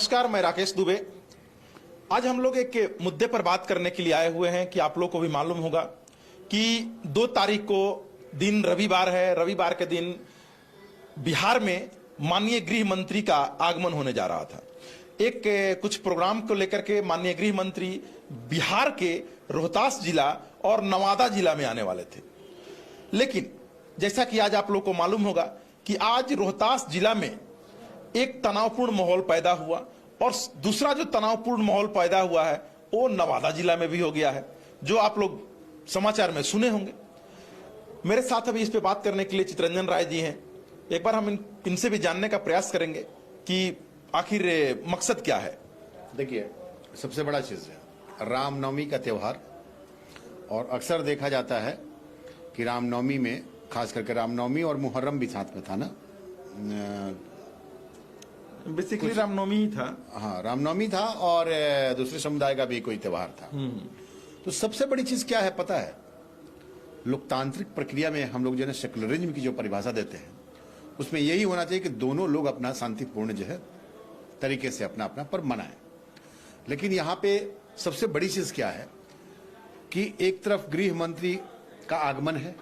नमस्कार, मैं राकेश दुबे। आज हम लोग एक मुद्दे पर बात करने के लिए आए हुए हैं कि आप लोग को भी मालूम होगा कि 2 तारीख को दिन रविवार है। रविवार के दिन बिहार में माननीय गृह मंत्री का आगमन होने जा रहा था। कुछ प्रोग्राम को लेकर के माननीय गृह मंत्री बिहार के रोहतास जिला और नवादा जिला में आने वाले थे। लेकिन जैसा कि आज आप लोग को मालूम होगा कि आज रोहतास जिला में एक तनावपूर्ण माहौल पैदा हुआ और दूसरा जो तनावपूर्ण माहौल पैदा हुआ है वो नवादा जिला में भी हो गया है, जो आप लोग समाचार में सुने होंगे। मेरे साथ अभी इस पे बात करने के लिए चितरंजन राय जी हैं। एक बार हम इनसे भी जानने का प्रयास करेंगे कि आखिर मकसद क्या है। देखिए, सबसे बड़ा चीज है रामनवमी का त्योहार, और अक्सर देखा जाता है कि रामनवमी में, खास करके रामनवमी और मुहर्रम भी साथ में था ना, बेसिकली रामनवमी ही था। हाँ, रामनवमी था और दूसरे समुदाय का भी कोई त्योहार था। तो सबसे बड़ी चीज क्या है पता है? लोकतांत्रिक प्रक्रिया में हम लोग जो है सेकुलरिज्म की जो परिभाषा देते हैं उसमें यही होना चाहिए कि दोनों लोग अपना शांतिपूर्ण जो है तरीके से अपना अपना पर्व मनाएं। लेकिन यहाँ पे सबसे बड़ी चीज क्या है कि एक तरफ गृह मंत्री का आगमन है,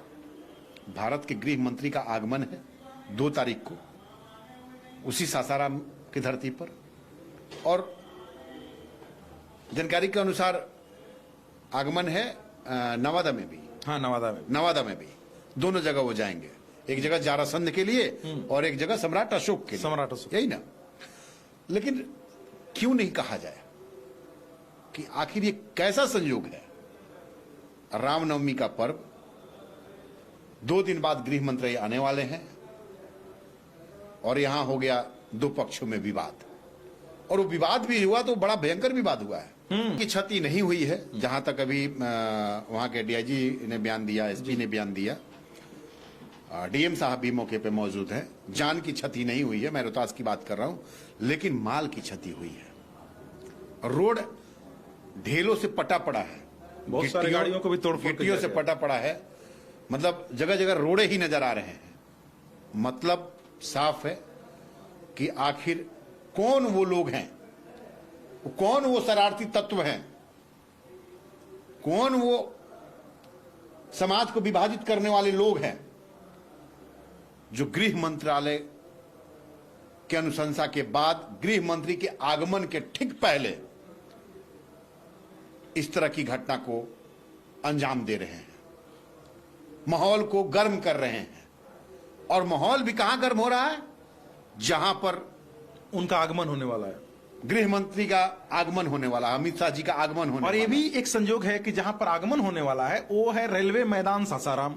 भारत के गृह मंत्री का आगमन है 2 तारीख को उसी सासाराम की धरती पर, और जानकारी के अनुसार आगमन है नवादा में भी। हाँ, नवादा में भी दोनों जगह वो जाएंगे, एक जगह जारासंध के लिए और एक जगह सम्राट अशोक के लिए, यही ना। लेकिन क्यों नहीं कहा जाए कि आखिर ये कैसा संयोग है? रामनवमी का पर्व, 2 दिन बाद गृह मंत्री आने वाले हैं और यहां हो गया 2 पक्षों में विवाद, और वो विवाद भी हुआ तो बड़ा भयंकर विवाद हुआ है कि क्षति नहीं हुई है। जहां तक अभी वहां के डीआईजी ने बयान दिया, एसपी ने बयान दिया, डीएम साहब भी मौके पे मौजूद हैं। जान की क्षति नहीं हुई है, मैं रोहतास की बात कर रहा हूं, लेकिन माल की क्षति हुई है। रोड ढेलों से पटा पड़ा है, बहुत सारी गाड़ियों को भी गिट्टियों से पटा पड़ा है, मतलब जगह जगह रोड़े ही नजर आ रहे हैं। मतलब साफ है कि आखिर कौन वो लोग हैं, कौन वो शरारती तत्व हैं, कौन वो समाज को विभाजित करने वाले लोग हैं जो गृह मंत्रालय के अनुशंसा के बाद गृह मंत्री के आगमन के ठीक पहले इस तरह की घटना को अंजाम दे रहे हैं, माहौल को गर्म कर रहे हैं। और माहौल भी कहां गर्म हो रहा है? जहां पर उनका आगमन होने वाला है, गृह मंत्री का आगमन होने वाला, अमित शाह जी का आगमन होने वाला। और ये भी एक संयोग है कि जहां पर आगमन होने वाला है वो है रेलवे मैदान सासाराम।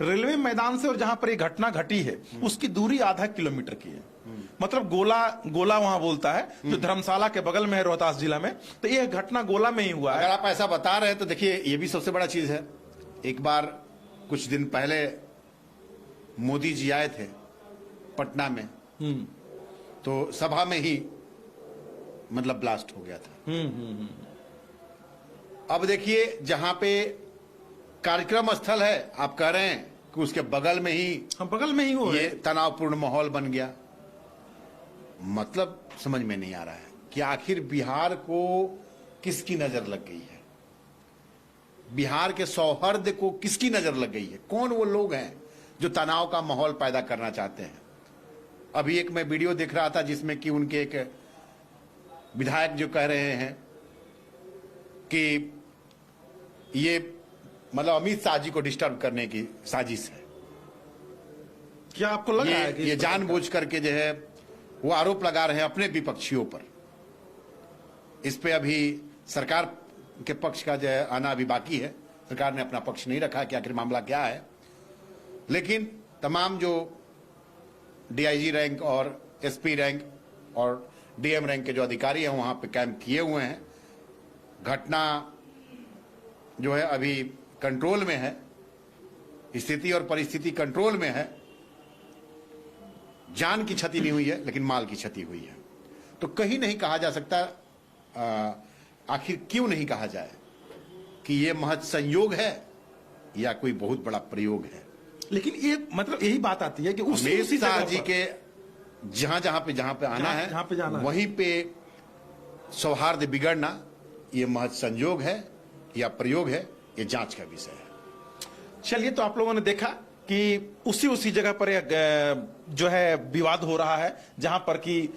रेलवे मैदान से और जहां पर ये घटना घटी है उसकी दूरी आधा किलोमीटर की है। मतलब गोला वहां बोलता है, जो धर्मशाला के बगल में है रोहतास जिला में। तो ये घटना गोला में ही हुआ है। अगर आप ऐसा बता रहे हैं तो देखिए, ये भी सबसे बड़ा चीज है। एक बार कुछ दिन पहले मोदी जी आए थे पटना में, तो सभा में ही मतलब ब्लास्ट हो गया था। अब देखिए, जहां पे कार्यक्रम स्थल है, आप कह रहे हैं कि उसके बगल में ही हो ये तनावपूर्ण माहौल बन गया। मतलब समझ में नहीं आ रहा है कि आखिर बिहार को किसकी नजर लग गई है, बिहार के सौहार्द को किसकी नजर लग गई है, कौन वो लोग हैं जो तनाव का माहौल पैदा करना चाहते हैं। अभी एक मैं वीडियो देख रहा था जिसमें कि उनके एक विधायक जो कह रहे हैं कि ये मतलब अमित शाह जी को डिस्टर्ब करने की साजिश है। क्या आपको लग रहा है कि ये जानबूझ करके जो है वो आरोप लगा रहे हैं अपने विपक्षियों पर? इस पे अभी सरकार के पक्ष का जो है आना अभी बाकी है। सरकार ने अपना पक्ष नहीं रखा कि आखिर मामला क्या है। लेकिन तमाम जो डीआईजी रैंक और एसपी रैंक और डीएम रैंक के जो अधिकारी हैं वहां पे कैंप किए हुए हैं। घटना जो है अभी कंट्रोल में है, स्थिति और परिस्थिति कंट्रोल में है। जान की क्षति नहीं हुई है, लेकिन माल की क्षति हुई है। तो कहीं नहीं कहा जा सकता, आखिर क्यों नहीं कहा जाए कि ये महज संयोग है या कोई बहुत बड़ा प्रयोग है। लेकिन ये मतलब यही बात आती है कि उसी शाह जी के जहां पे आना है, जहां पे जाना वहीं पे सौहार्द बिगड़ना ये महज संयोग है या प्रयोग है, ये जांच का विषय है। चलिए, तो आप लोगों ने देखा कि उसी जगह पर एक जो है विवाद हो रहा है, जहां पर कि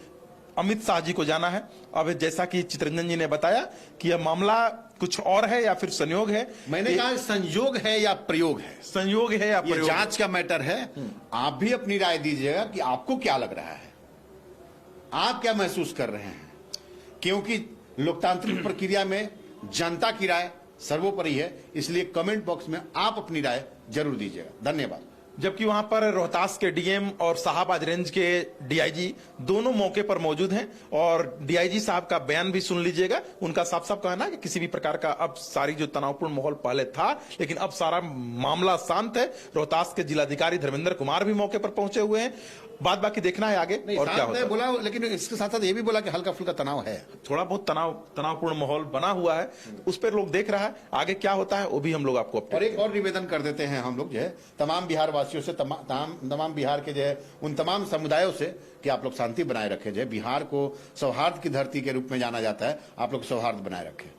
अमित शाह जी को जाना है। अब जैसा कि चितरंजन जी ने बताया कि यह मामला कुछ और है या फिर संयोग है। मैंने कहा संयोग है या प्रयोग है, संयोग है या ये प्रयोग जांच का मैटर है। आप भी अपनी राय दीजिएगा कि आपको क्या लग रहा है, आप क्या महसूस कर रहे हैं, क्योंकि लोकतांत्रिक प्रक्रिया में जनता की राय सर्वोपरि है। इसलिए कमेंट बॉक्स में आप अपनी राय जरूर दीजिएगा। धन्यवाद। जबकि वहां पर रोहतास के डीएम और साहाबाद रेंज के डीआईजी दोनों मौके पर मौजूद हैं, और डीआईजी साहब का बयान भी सुन लीजिएगा। उनका साफ साफ कहना है कि किसी भी प्रकार का अब सारी जो तनावपूर्ण माहौल पहले था, लेकिन अब सारा मामला शांत है। रोहतास के जिलाधिकारी धर्मेंद्र कुमार भी मौके पर पहुंचे हुए हैं। बाद बाकी देखना है आगे और क्या होता है। बोला, लेकिन इसके साथ साथ ये भी बोला कि हल्का फुल्का तनाव है, थोड़ा बहुत तनावपूर्ण माहौल बना हुआ है, उस पर लोग देख रहा है। आगे क्या होता है वो भी हम लोग आपको और एक और निवेदन कर देते हैं हम लोग जो है तमाम बिहार वासियों से, तमाम बिहार के जो है उन तमाम समुदायों से कि आप लोग शांति बनाए रखें। जो है बिहार को सौहार्द की धरती के रूप में जाना जाता है, आप लोग सौहार्द बनाए रखें।